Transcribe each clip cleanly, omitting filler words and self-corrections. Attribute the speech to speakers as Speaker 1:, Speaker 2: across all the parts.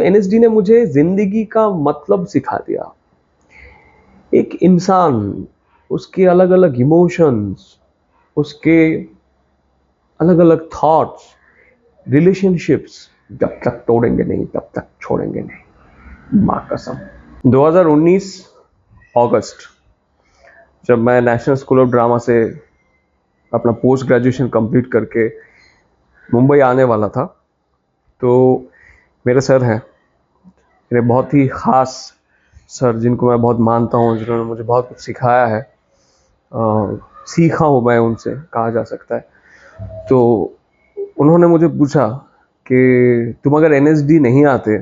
Speaker 1: NSD ने मुझे जिंदगी का मतलब सिखा दिया। एक इंसान, उसके अलग अलग इमोशंस, उसके अलग अलग थॉट्स, रिलेशनशिप्स, जब तक तोड़ेंगे नहीं तब तक छोड़ेंगे नहीं, माँ कसम। 2019 अगस्त, जब मैं नेशनल स्कूल ऑफ ड्रामा से अपना पोस्ट ग्रेजुएशन कंप्लीट करके मुंबई आने वाला था, तो मेरे सर हैं, मेरे बहुत ही ख़ास सर, जिनको मैं बहुत मानता हूँ, जिन्होंने मुझे बहुत कुछ सिखाया है, सीखा हूँ मैं उनसे, कहा जा सकता है। तो उन्होंने मुझे पूछा कि तुम अगर एनएसडी नहीं आते,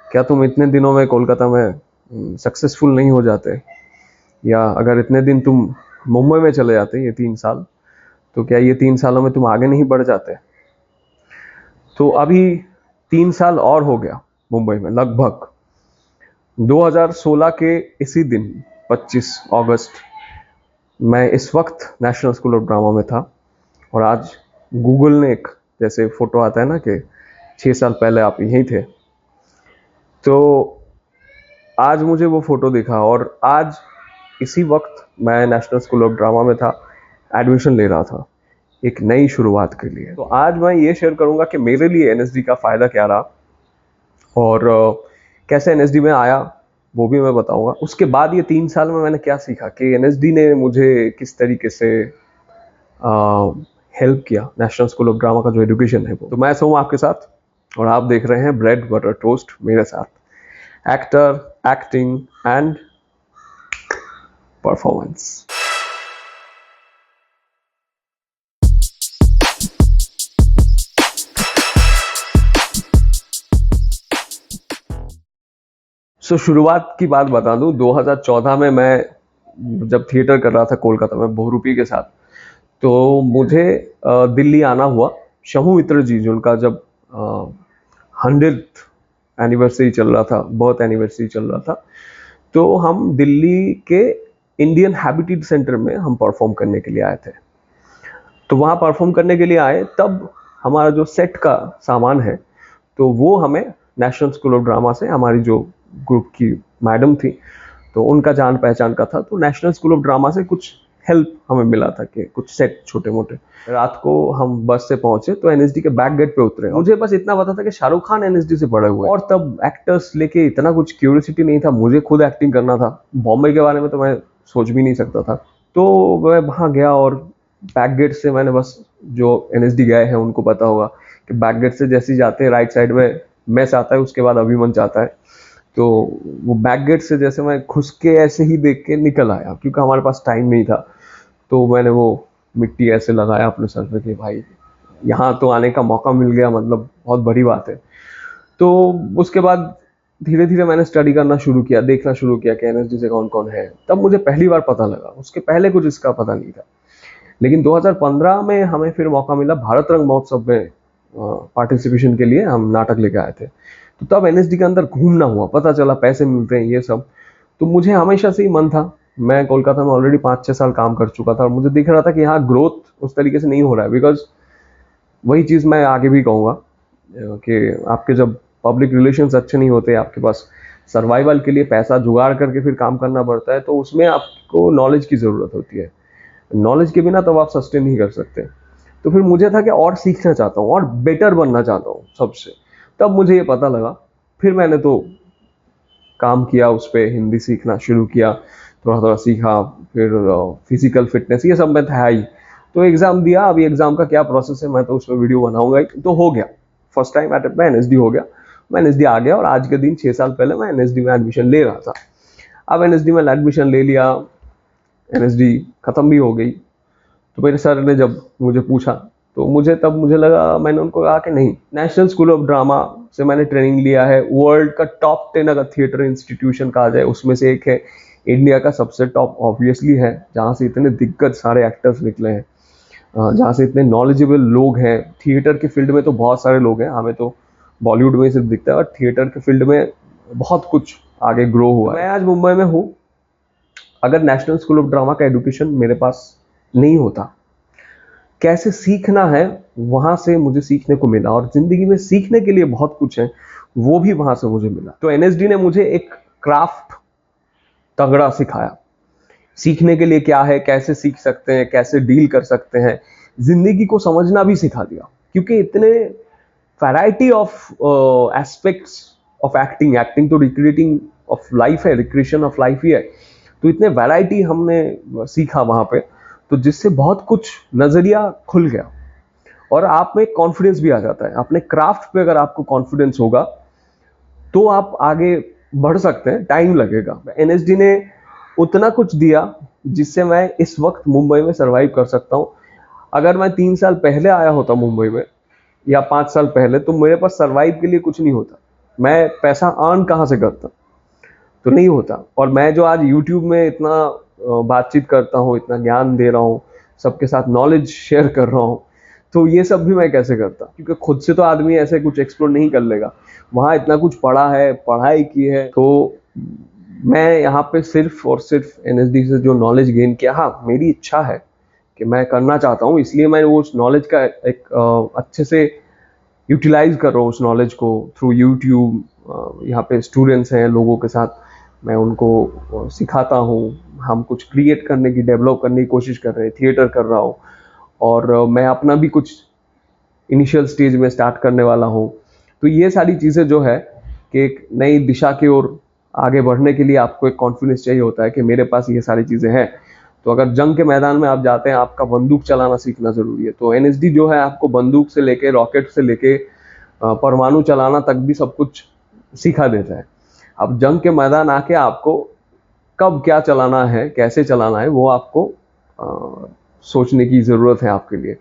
Speaker 1: क्या तुम इतने दिनों में कोलकाता में सक्सेसफुल नहीं हो जाते, या अगर इतने दिन तुम मुंबई में चले जाते ये 3 साल, तो क्या ये 3 सालों में तुम आगे नहीं बढ़ जाते। तो अभी 3 साल और हो गया मुंबई में, लगभग 2016 के इसी दिन 25 अगस्त मैं इस वक्त नेशनल स्कूल ऑफ ड्रामा में था। और आज गूगल ने एक, जैसे फोटो आता है ना कि 6 साल पहले आप यहीं थे, तो आज मुझे वो फोटो दिखा और आज इसी वक्त मैं नेशनल स्कूल ऑफ ड्रामा में था, एडमिशन ले रहा था एक नई शुरुआत के लिए। तो आज मैं ये शेयर करूंगा कि मेरे लिए एनएसडी का फ़ायदा क्या रहा और कैसे एनएसडी में आया, वो भी मैं बताऊंगा। उसके बाद ये 3 साल में मैंने क्या सीखा कि एनएसडी ने मुझे किस तरीके से हेल्प किया, नेशनल स्कूल ऑफ ड्रामा का जो एजुकेशन है वो। तो मैं हूँ आपके साथ और आप देख रहे हैं ब्रेड बटर टोस्ट मेरे साथ, एक्टर, एक्टिंग एंड परफॉर्मेंस। शुरुआत की बात बता दूं, 2014 में मैं जब थिएटर कर रहा था कोलकाता में बहुरूपी के साथ, तो मुझे दिल्ली आना हुआ। शहू मित्र जी, जिनका जब 100th एनिवर्सरी चल रहा था, बर्थ एनिवर्सरी चल रहा था, तो हम दिल्ली के इंडियन हैबिटेट सेंटर में हम परफॉर्म करने के लिए आए थे। तो वहाँ परफॉर्म करने के लिए आए, तब हमारा जो सेट का सामान है, तो वो हमें नेशनल स्कूल ऑफ ड्रामा से, हमारी जो ग्रुप की मैडम थी, तो उनका जान पहचान का था, तो नेशनल स्कूल ऑफ ड्रामा से कुछ हेल्प हमें मिला था कि कुछ सेट छोटे मोटे। रात को हम बस से पहुंचे तो एनएसडी के बैक गेट पे उतरे। मुझे बस इतना पता था कि शाहरुख खान एनएसडी से पढ़े हुए, और तब एक्टर्स लेके इतना कुछ क्यूरियोसिटी नहीं था, मुझे खुद एक्टिंग करना था। बॉम्बे के बारे में तो मैं सोच भी नहीं सकता था। तो मैं वहाँ गया और बैक गेट से मैंने, बस जो एनएसडी गए हैं उनको पता होगा कि बैक गेट से जैसे ही जाते हैं, राइट साइड में मेस आता है, उसके बाद अभिमंच आता है। तो वो बैक गेट से जैसे मैं घुस के ऐसे ही देख के निकल आया, क्योंकि हमारे पास टाइम नहीं था। तो मैंने वो मिट्टी ऐसे लगाया अपने सर पे कि भाई यहाँ तो आने का मौका मिल गया, मतलब बहुत बड़ी बात है। तो उसके बाद धीरे धीरे मैंने स्टडी करना शुरू किया, देखना शुरू किया कि एनएसडी से कौन कौन है। तब मुझे पहली बार पता लगा, उसके पहले कुछ इसका पता नहीं था। लेकिन 2015 में हमें फिर मौका मिला, भारत रंग महोत्सव में पार्टिसिपेशन के लिए हम नाटक लेके आए थे। तो तब एनएसडी के अंदर घूमना हुआ, पता चला पैसे मिलते हैं ये सब। तो मुझे हमेशा से ही मन था, मैं कोलकाता में ऑलरेडी 5-6 साल काम कर चुका था और मुझे दिख रहा था कि यहाँ ग्रोथ उस तरीके से नहीं हो रहा है। बिकॉज वही चीज़ मैं आगे भी कहूँगा कि आपके जब पब्लिक रिलेशंस अच्छे नहीं होते, आपके पास सर्वाइवल के लिए पैसा जुगाड़ करके फिर काम करना पड़ता है, तो उसमें आपको नॉलेज की ज़रूरत होती है। नॉलेज के बिना तो आप सस्टेन नहीं कर सकते। तो फिर मुझे था कि और सीखना चाहता हूँ और बेटर बनना चाहता हूँ सबसे। तब मुझे ये पता लगा, फिर मैंने तो काम किया उस पर, हिंदी सीखना शुरू किया, थोड़ा थोड़ा सीखा। फिर फिजिकल फिटनेस ये सब में था ही। तो एग्ज़ाम दिया, अभी एग्ज़ाम का क्या प्रोसेस है मैं तो उसमें वीडियो बनाऊंगा। तो हो गया, फर्स्ट टाइम अटेम्प्ट में एनएसडी हो गया, मैं एनएसडी आ गया। और आज के दिन 6 साल पहले मैं एनएसडी में एडमिशन ले रहा था। अब एनएसडी में एडमिशन ले लिया, एनएसडी ख़त्म भी हो गई। तो मेरे सर ने जब मुझे पूछा, तो मुझे लगा, मैंने उनको कहा कि नहीं, नेशनल स्कूल ऑफ ड्रामा से मैंने ट्रेनिंग लिया है, वर्ल्ड का टॉप 10 अगर थिएटर इंस्टीट्यूशन कहा जाए उसमें से एक है, इंडिया का सबसे टॉप ऑब्वियसली है, जहाँ से इतने दिग्गज सारे एक्टर्स निकले हैं, जहाँ से इतने नॉलेजेबल लोग हैं। थिएटर के फील्ड में तो बहुत सारे लोग हैं, हमें तो बॉलीवुड में सिर्फ दिखता है, और थिएटर के फील्ड में बहुत कुछ आगे ग्रो हुआ है। मैं आज मुंबई में हूँ। अगर नेशनल स्कूल ऑफ ड्रामा का एजुकेशन मेरे पास नहीं होता, कैसे सीखना है वहाँ से मुझे सीखने को मिला। और ज़िंदगी में सीखने के लिए बहुत कुछ है, वो भी वहां से मुझे मिला। तो एनएसडी ने मुझे एक क्राफ्ट तगड़ा सिखाया, सीखने के लिए क्या है, कैसे सीख सकते हैं, कैसे डील कर सकते हैं, जिंदगी को समझना भी सिखा दिया। क्योंकि इतने variety of aspects of acting, acting तो रिक्रिएटिंग ऑफ लाइफ है, रिक्रिएशन ऑफ लाइफ ही है, तो इतने वैरायटी हमने सीखा वहां पे, तो जिससे बहुत कुछ नजरिया खुल गया और आप में कॉन्फिडेंस भी आ जाता है। अपने क्राफ्ट पे अगर आपको कॉन्फिडेंस होगा तो आप आगे बढ़ सकते हैं, टाइम लगेगा। एनएसडी ने उतना कुछ दिया जिससे मैं इस वक्त मुंबई में सरवाइव कर सकता हूं। अगर मैं 3 साल पहले आया होता मुंबई में या 5 साल पहले, तो मेरे पास सरवाइव के लिए कुछ नहीं होता। मैं पैसा अर्न कहाँ से करता, तो नहीं होता। और मैं जो आज यूट्यूब में इतना बातचीत करता हूँ, इतना ज्ञान दे रहा हूँ, सबके साथ नॉलेज शेयर कर रहा हूँ, तो ये सब भी मैं कैसे करता, क्योंकि खुद से तो आदमी ऐसे कुछ एक्सप्लोर नहीं कर लेगा। वहाँ इतना कुछ पढ़ा है, पढ़ाई की है। तो मैं यहाँ पे सिर्फ और सिर्फ एनएसडी से जो नॉलेज गेन किया, हाँ मेरी इच्छा है कि मैं करना चाहता हूँ, इसलिए मैं वो उस नॉलेज का एक अच्छे से यूटिलाइज कर रहा हूँ उस नॉलेज को थ्रू यूट्यूब। यहाँ पे स्टूडेंट्स हैं, लोगों के साथ मैं उनको सिखाता हूँ, हम कुछ क्रिएट करने की, डेवलप करने की कोशिश कर रहे हैं, थिएटर कर रहा हूँ, और मैं अपना भी कुछ इनिशियल स्टेज में स्टार्ट करने वाला हूँ। तो ये सारी चीज़ें जो है कि एक नई दिशा की ओर आगे बढ़ने के लिए आपको एक कॉन्फिडेंस चाहिए होता है कि मेरे पास ये सारी चीज़ें हैं। तो अगर जंग के मैदान में आप जाते हैं, आपका बंदूक चलाना सीखना जरूरी है। तो एनएसडी जो है आपको बंदूक से लेके, रॉकेट से लेके परमाणु चलाना तक भी सब कुछ सिखा देता है। अब जंग के मैदान आके आपको कब क्या चलाना है, कैसे चलाना है, वो आपको सोचने की जरूरत है आपके लिए।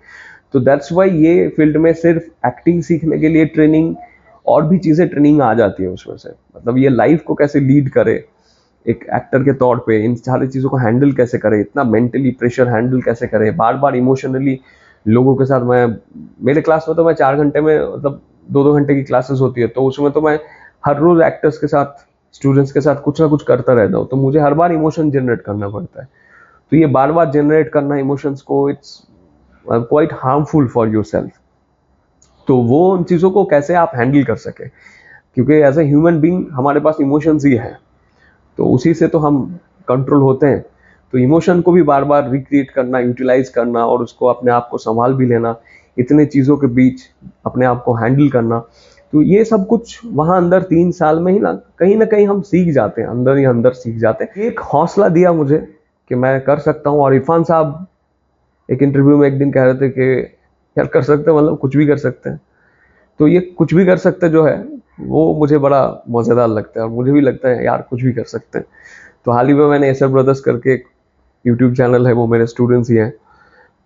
Speaker 1: तो दैट्स वाई ये फील्ड में सिर्फ एक्टिंग सीखने के लिए ट्रेनिंग, और भी चीजें ट्रेनिंग आ जाती है उसमें से। मतलब ये लाइफ को कैसे लीड करे एक एक्टर के तौर पे, इन सारी चीजों को हैंडल कैसे करे, इतना मेंटली प्रेशर हैंडल कैसे करे, बार बार इमोशनली लोगों के साथ। मेरे क्लास में तो मैं 4 घंटे में, मतलब 2-2 घंटे की क्लासेस होती है, तो उसमें तो मैं हर रोज एक्टर्स के साथ, स्टूडेंट्स के साथ कुछ ना कुछ करता रहता हूँ। तो मुझे हर बार इमोशन जनरेट करना पड़ता है। तो ये बार बार जनरेट करना इमोशंस को, it's quite harmful for your self. तो वो उन चीज़ों को कैसे आप हैंडल कर सके, क्योंकि एज ए ह्यूमन बीइंग हमारे पास इमोशंस ही है, तो उसी से तो हम कंट्रोल होते हैं। तो इमोशन को भी बार बार रिक्रिएट करना, यूटिलाइज करना, और उसको अपने आप को संभाल भी लेना, इतने चीज़ों के बीच अपने आप को हैंडल करना, तो ये सब कुछ वहाँ अंदर 3 साल में ही ना कहीं हम सीख जाते हैं, अंदर ही अंदर सीख जाते हैं। एक हौसला दिया मुझे कि मैं कर सकता हूँ। और इरफान साहब एक इंटरव्यू में एक दिन कह रहे थे कि यार कर सकते हैं, मतलब कुछ भी कर सकते हैं। तो ये कुछ भी कर सकते जो है वो मुझे बड़ा मज़ेदार लगता है, और मुझे भी लगता है यार कुछ भी कर सकते हैं। तो हाल ही में मैंने एसर ब्रदर्स करके एक यूट्यूब चैनल है, वो मेरे स्टूडेंट्स ही हैं,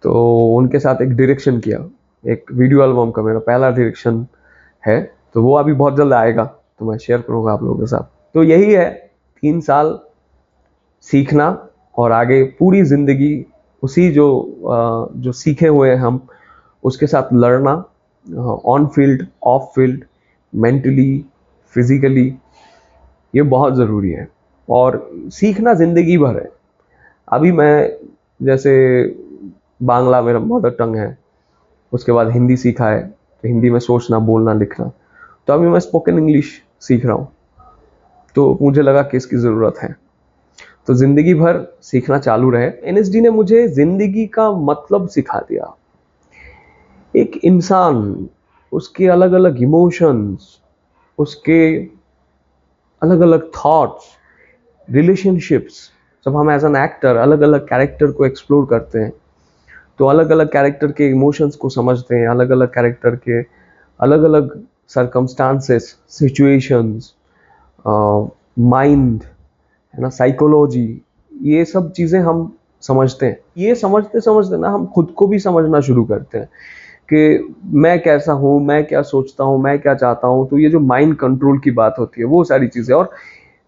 Speaker 1: तो उनके साथ एक डायरेक्शन किया, एक वीडियो एल्बम का मेरा पहला डायरेक्शन है। तो वो अभी बहुत जल्द आएगा, तो मैं शेयर करूँगा आप लोगों के साथ। तो यही है, 3 साल सीखना और आगे पूरी ज़िंदगी उसी जो सीखे हुए हैं हम, उसके साथ लड़ना, on field, of field, mentally, physically, ये बहुत ज़रूरी है। और सीखना ज़िंदगी भर है। अभी मैं जैसे बांग्ला मेरा मदर टंग है, उसके बाद हिंदी सीखा है, तो हिंदी में सोचना, बोलना, लिखना। तो अभी मैं स्पोकन इंग्लिश सीख रहा हूँ, तो मुझे लगा कि इसकी ज़रूरत है, तो ज़िंदगी भर सीखना चालू रहे। एनएसडी ने मुझे ज़िंदगी का मतलब सिखा दिया। एक इंसान, उसके अलग अलग इमोशंस, उसके अलग अलग थॉट्स, रिलेशनशिप्स, जब हम एज एन एक्टर अलग अलग कैरेक्टर को एक्सप्लोर करते हैं, तो अलग अलग कैरेक्टर के इमोशंस को समझते हैं, अलग अलग कैरेक्टर के अलग अलग सर्कमस्टांसेस, सिचुएशंस, माइंड, है ना, साइकोलॉजी, ये सब चीज़ें हम समझते हैं। ये समझते समझते ना हम खुद को भी समझना शुरू करते हैं कि मैं कैसा हूँ, मैं क्या सोचता हूँ, मैं क्या चाहता हूँ। तो ये जो माइंड कंट्रोल की बात होती है, वो सारी चीज़ें। और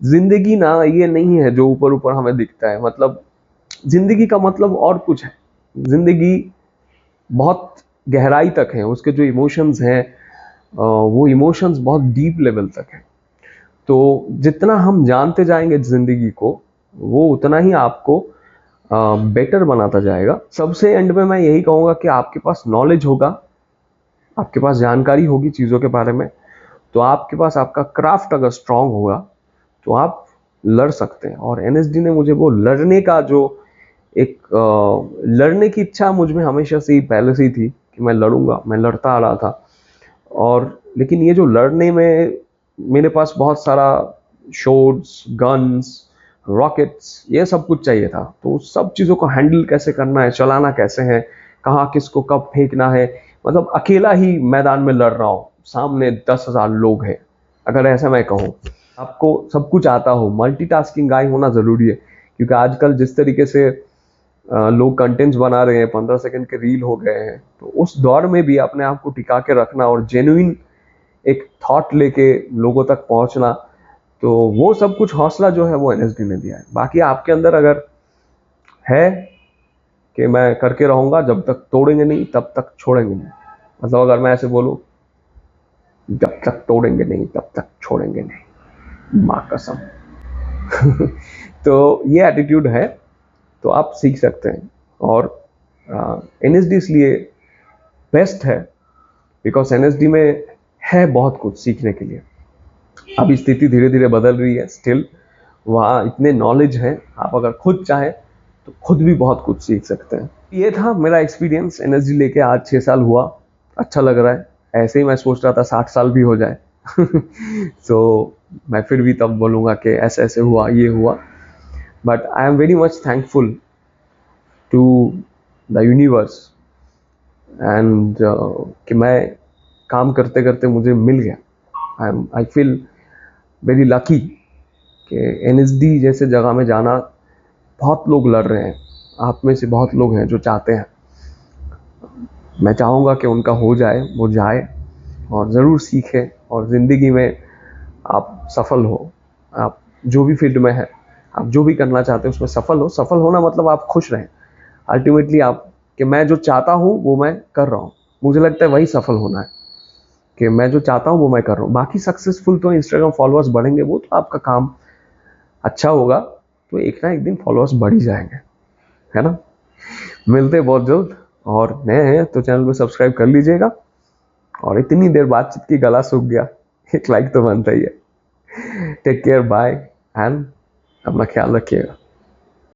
Speaker 1: जिंदगी ना ये नहीं है जो ऊपर ऊपर हमें दिखता है, मतलब जिंदगी का मतलब और कुछ है। जिंदगी बहुत गहराई तक है, उसके जो इमोशंस हैं वो इमोशंस बहुत डीप लेवल तक है। तो जितना हम जानते जाएंगे जिंदगी को, वो उतना ही आपको बेटर बनाता जाएगा। सबसे एंड में मैं यही कहूँगा कि आपके पास नॉलेज होगा, आपके पास जानकारी होगी चीज़ों के बारे में, तो आपके पास आपका क्राफ्ट अगर स्ट्रांग होगा तो आप लड़ सकते हैं। और एनएसडी ने मुझे वो लड़ने का जो एक लड़ने की इच्छा मुझ में हमेशा से ही पहले से ही थी कि मैं लड़ूंगा, मैं लड़ता आ रहा था। और लेकिन ये जो लड़ने में मेरे पास बहुत सारा शॉट्स, गन्स, रॉकेट्स, ये सब कुछ चाहिए था। तो उस सब चीज़ों को हैंडल कैसे करना है, चलाना कैसे है, कहाँ किसको कब फेंकना है, मतलब अकेला ही मैदान में लड़ रहा हूँ, सामने 10,000 लोग हैं, अगर ऐसा मैं कहूँ। आपको सब कुछ आता हो, मल्टीटास्किंग गाय होना ज़रूरी है। क्योंकि आजकल जिस तरीके से लोग कंटेंट्स बना रहे हैं, 15 सेकंड के रील हो गए हैं, तो उस दौर में भी अपने आप को टिका के रखना और जेन्युइन एक थॉट लेके लोगों तक पहुंचना, तो वो सब कुछ हौसला जो है वो एनएसडी ने दिया है। बाकी आपके अंदर अगर है कि मैं करके रहूंगा, जब तक तोड़ेंगे नहीं तब तक छोड़ेंगे नहीं, मतलब अगर मैं ऐसे बोलूं, जब तक तोड़ेंगे नहीं तब तक छोड़ेंगे नहीं, माँ कसम। तो ये एटीट्यूड है, तो आप सीख सकते हैं। और एनएसडी इसलिए बेस्ट है बिकॉज एनएसडी में है बहुत कुछ सीखने के लिए। अब स्थिति धीरे धीरे बदल रही है, स्टिल वहाँ इतने नॉलेज है, आप अगर खुद चाहें तो खुद भी बहुत कुछ सीख सकते हैं। ये था मेरा एक्सपीरियंस एनएसडी लेके, आज 6 साल हुआ, अच्छा लग रहा है। ऐसे ही मैं सोच रहा था 60 साल भी हो जाए। तो मैं फिर भी तब बोलूँगा कि ऐसे ऐसे हुआ, ये हुआ। But I am very much thankful to the universe and कि मैं काम करते करते मुझे मिल गया। आई फील वेरी लकी कि एनएसडी जैसे जगह में जाना, बहुत लोग लड़ रहे हैं, आप में से बहुत लोग हैं जो चाहते हैं। मैं चाहूँगा कि उनका हो जाए, वो जाए और ज़रूर सीखे और ज़िंदगी में आप सफल हो। आप जो भी फील्ड में है, आप जो भी करना चाहते हैं उसमें सफल हो। सफल होना मतलब आप खुश रहें अल्टीमेटली, आप कि मैं जो चाहता हूँ वो मैं कर रहा हूँ। मुझे लगता है वही सफल होना है, कि मैं जो चाहता हूँ वो मैं कर रहा हूँ। बाकी सक्सेसफुल तो इंस्टाग्राम फॉलोअर्स बढ़ेंगे, वो तो आपका काम अच्छा होगा तो एक ना एक दिन फॉलोअर्स बढ़ ही जाएंगे, है ना। मिलते हैं बहुत जल्द, और नए हैं तो चैनल को सब्सक्राइब कर लीजिएगा। और इतनी देर बातचीत की गला सूख गया, एक लाइक तो बनता ही है। टेक केयर, बाय एंड अपना ख्याल रखिएगा।